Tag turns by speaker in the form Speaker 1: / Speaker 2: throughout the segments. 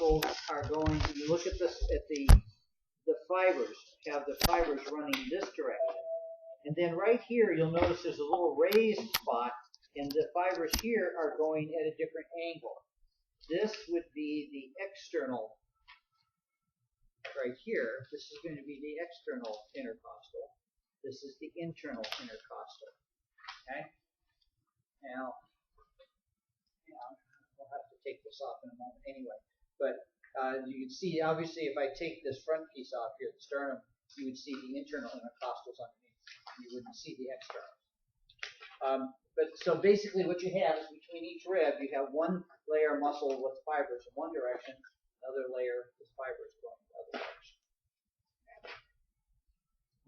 Speaker 1: are going. You look at this at the fibers. Have the fibers running this direction, and then right here you'll notice there's a little raised spot, and the fibers here are going at a different angle. This would be the external. Right here, this is going to be the external intercostal. This is the internal intercostal. Okay. Now we'll have to take this off in a moment anyway. But you can see, obviously, if I take this front piece off here, the sternum, you would see the internal intercostals underneath. You wouldn't see the external. But so basically what you have is between each rib, you have one layer of muscle with fibers in one direction, another layer with fibers going the other direction.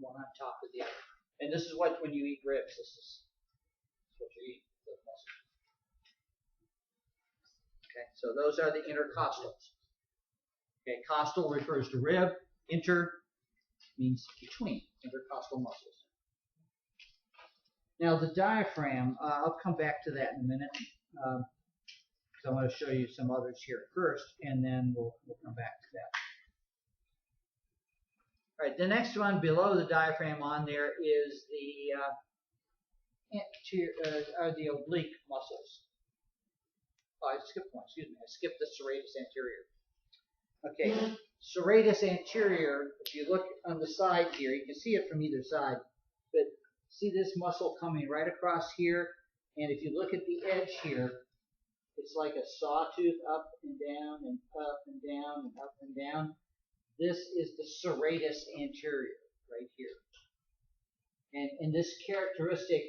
Speaker 1: One on top of the other. And this is what, when you eat ribs, this is what you eat, those muscles. Okay, so those are the intercostals. Okay, costal refers to rib, inter means between, intercostal muscles. Now the diaphragm, I'll come back to that in a minute. So I want to show you some others here first, and then we'll come back to that. All right, the next one below the diaphragm on there is the oblique muscles. Oh, I skipped one. Excuse me. I skipped the serratus anterior. Okay, serratus anterior. If you look on the side here, you can see it from either side. But see this muscle coming right across here, and if you look at the edge here, it's like a sawtooth up and down and up and down and up and down. This is the serratus anterior right here. And this characteristic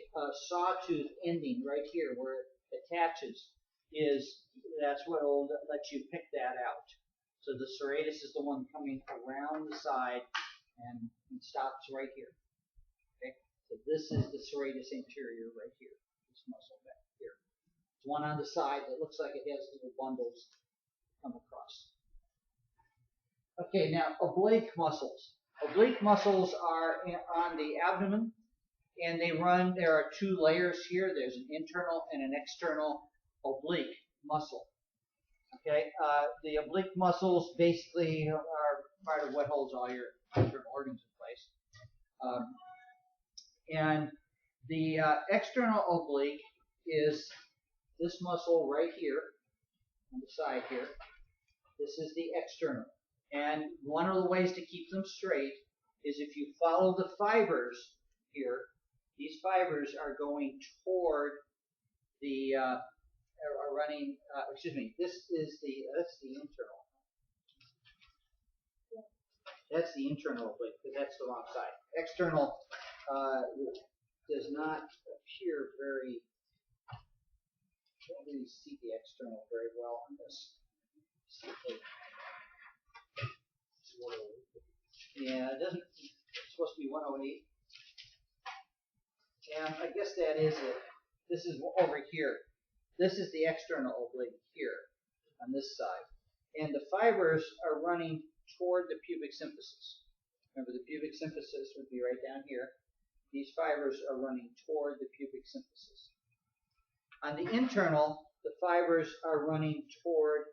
Speaker 1: sawtooth ending right here where it attaches that's what will let you pick that out. So the serratus is the one coming around the side and stops right here. Okay, so this is the serratus anterior right here. This muscle back here. There's one on the side that looks like it has little bundles come across. Okay, now oblique muscles. Oblique muscles are on the abdomen, and they run. There are two layers here. There's an internal and an external oblique muscle. Okay, the oblique muscles basically are part of what holds all your different organs in place. And the external oblique is this muscle right here on the side here. This is the external. And one of the ways to keep them straight is if you follow the fibers here, these fibers are going toward the are running, excuse me, that's the internal. That's the internal oblique, because that's the wrong side. External does not appear very, I don't really see the external very well on this. Yeah, it doesn't, it's supposed to be 108. And I guess that is it. This is over here. This is the external oblique here on this side. And the fibers are running toward the pubic symphysis. Remember, the pubic symphysis would be right down here. These fibers are running toward the pubic symphysis. On the internal, the fibers are running toward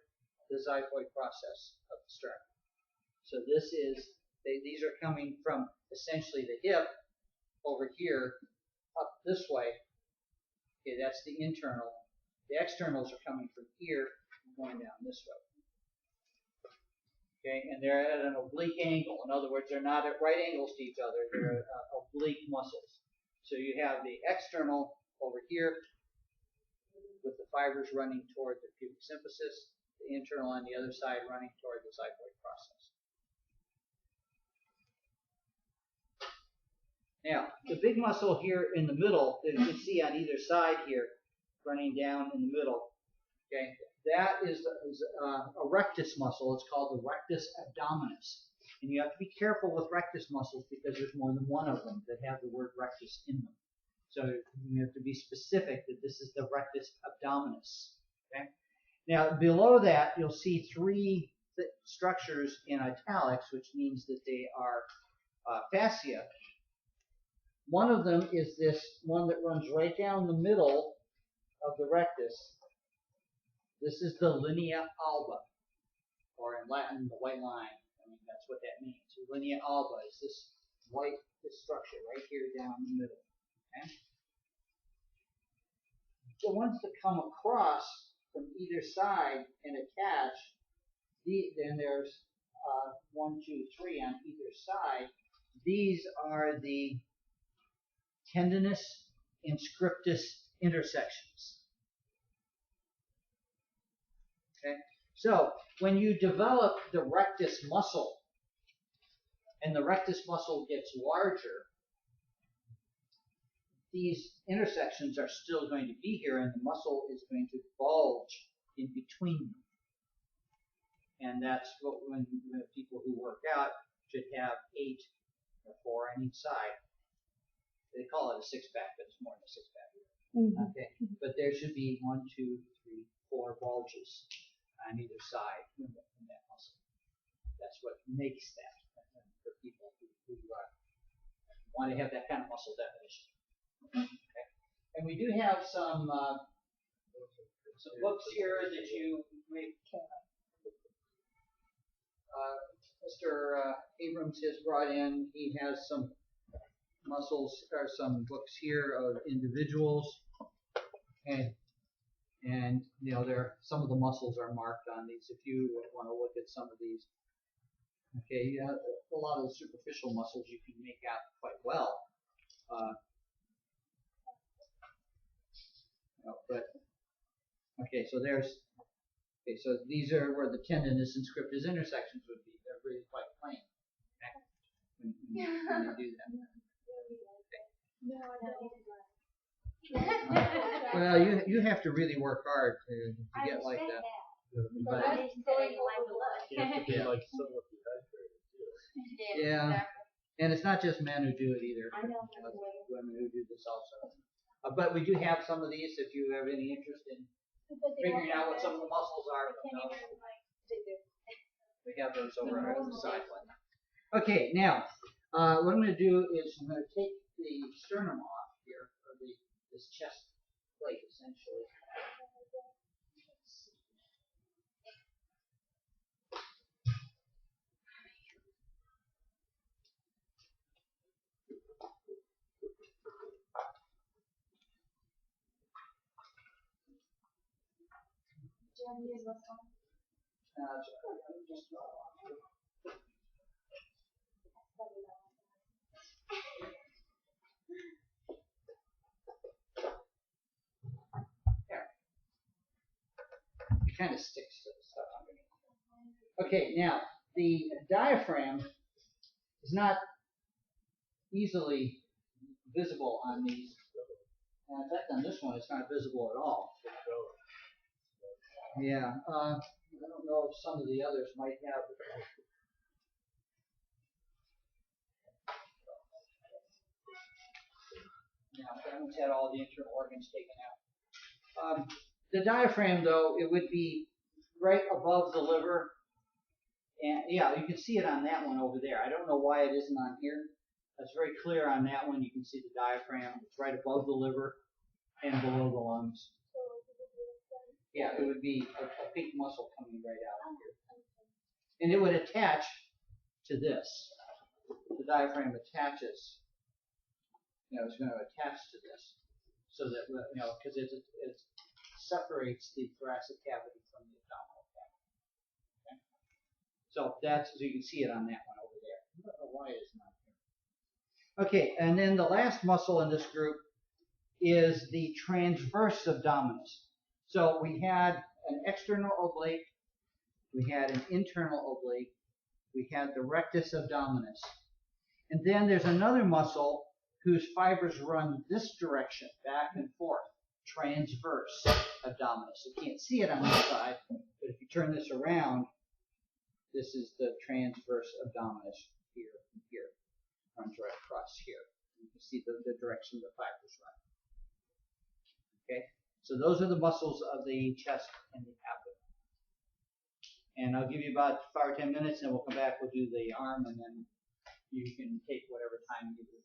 Speaker 1: the xiphoid process of the sternum. So this is, these are coming from essentially the hip over here up this way. Okay, that's the internal. The externals are coming from here and going down this way. Okay, and they're at an oblique angle. In other words, they're not at right angles to each other. They're oblique muscles. So you have the external over here with the fibers running toward the pubic symphysis, the internal on the other side running toward the xiphoid process. Now, the big muscle here in the middle that you can see on either side here, running down in the middle, okay, that is a rectus muscle. It's called the rectus abdominis. And you have to be careful with rectus muscles because there's more than one of them that have the word rectus in them. So you have to be specific that this is the rectus abdominis. Okay? Now, below that, you'll see three structures in italics, which means that they are fascia. One of them is this one that runs right down the middle of the rectus. This is the linea alba, Latin, the white line. I mean, that's what that means. Linea alba is this structure right here down the middle. Okay? The ones that come across from either side and attach, then there's 1, 2, 3 on either side. These are the tendinous and scriptus intersections. Okay? So when you develop the rectus muscle, and the rectus muscle gets larger, these intersections are still going to be here, and the muscle is going to bulge in between them. And that's what when people who work out should have 8 or 4 on each side. They call it a six-pack, but it's more than a six-pack. Mm-hmm. Okay, but there should be 1, 2, 3, 4 bulges on either side in that muscle. That's what makes that for people who want to have that kind of muscle definition. Okay. And we do have some books here that you may. Mr. Abrams has brought in. He has some muscles or some books here of individuals, and you know some of the muscles are marked on these. If you want to look at some of these, okay, a lot of the superficial muscles you can make out quite well. But okay, so so these are where the tendinous and scriptus intersections would be. They're really quite plain. Okay? When you do that. Well, you have to really work hard to get like that. But
Speaker 2: you have to be like somewhat dehydrated too.
Speaker 1: Yeah, and it's not just men who do it either. Women who do this also. But we do have some of these if you have any interest in figuring out what some of the muscles are. We have those over on the side one. Okay, now what I'm going to do is I'm going to take the sternum off here, or this chest plate essentially. It kind of sticks to the stuff underneath. Okay, now the diaphragm is not easily visible on these. In fact, on this one, it's not visible at all. Yeah, I don't know if some of the others might have. I haven't had all the internal organs taken out. The diaphragm, though, it would be right above the liver. And yeah, you can see it on that one over there. I don't know why it isn't on here. That's very clear on that one. You can see the diaphragm. It's right above the liver and below the lungs. Yeah, it would be a pink muscle coming right out here. And it would attach to this. The diaphragm attaches. It's going to attach to this. So that, because it separates the thoracic cavity from the abdominal cavity. Okay? So you can see it on that one over there. I don't know why it's not here. Okay, and then the last muscle in this group is the transverse abdominis. So we had an external oblique, we had an internal oblique, we had the rectus abdominis. And then there's another muscle whose fibers run this direction, back and forth, transverse abdominis. You can't see it on this side, but if you turn this around, this is the transverse abdominis here and here. Runs right across here. You can see the direction the fibers run. Okay, so those are the muscles of the chest and the abdomen. And I'll give you about 5 or 10 minutes, and we'll come back. We'll do the arm, and then you can take whatever time you do.